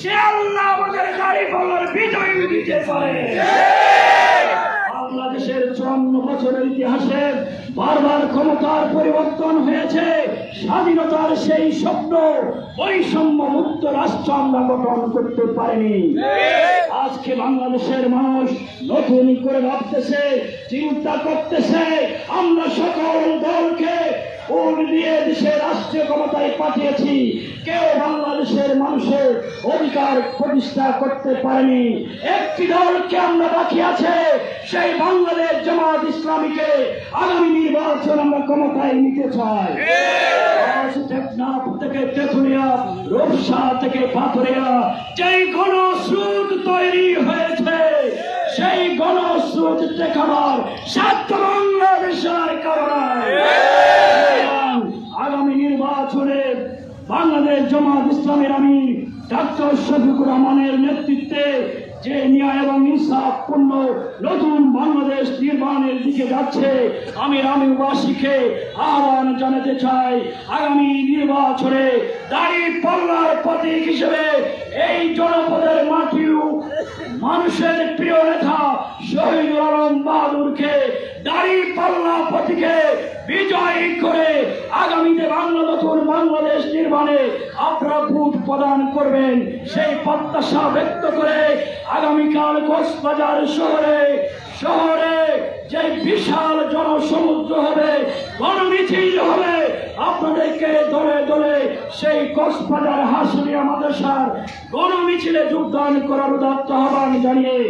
সে আল্লাহ আমাদের দাঁড়িপাল্লার বিজয় দিতে পারে। বাংলাদেশের 54 বছরের ইতিহাসে বারবার ক্ষমতার পরিবর্তন হয়েছে, স্বাধীনতার সেই স্বপ্ন বৈষম্য মুক্ত রাষ্ট্র আমরা গঠন করতে পারিনি। আজকে বাংলাদেশের মানুষ নতুন করে ভাবতেছে, চিন্তা করতেছে। আমরা সকল দলকে ভোট দিয়ে দেশের রাষ্ট্রীয় ক্ষমতায় পাঠিয়েছি, কেউ বাংলাদেশের মানুষের অধিকার প্রতিষ্ঠা করতে পারেনি। একটি দলকে আমরা বাকি আছে, সেই বাংলাদেশ জামাত ইসলামীকে আগামী নির্বাচন আমরা ক্ষমতায় নিতে চাই। টেকনাফ থেকে তেঁতুলিয়া, রূপসা থেকে পাথুরিয়া যেই গণস্রোত তৈরি হয়েছে, সেই গণস্রোত ঠেকাবার সাধ্য বাংলাদেশের কারণে আগামী নির্বাচনে বাংলাদেশ জামাত ইসলামের আমির ডাক্তার শফিকুর রহমানের নেতৃত্বে যে ন্যায় এবং ইনসাফপূর্ণ নতুন বাংলাদেশ নির্মাণের দিকে যাচ্ছে, আমি রামীবাসীকে আহ্বান জানাতে চাই, আগামী নির্বাচনে দাঁড়িপাল্লার প্রতীক হিসেবে এই জনপদের মাটিও মানুষের প্রিয় নেতা শহীদুল আলম বাহাদুরকে দাঁড়িপাল্লা প্রতীকে বিজয়ী করে আগামীতে নতুন বাংলাদেশ নির্মাণে আপনারা ভোট প্রদান করবেন, সেই প্রত্যাশা ব্যক্ত করে আগামীকাল কক্সবাজার শহরে যে বিশাল জনসমুদ্র হবে, গণমিছিল হবে, আপনাদেরকে দলে দলে সেই কক্সবাজার হাসুরিয়া মাদ্রাসার গণমিছিলে যোগদান করার উদাত্ত আহ্বান জানিয়ে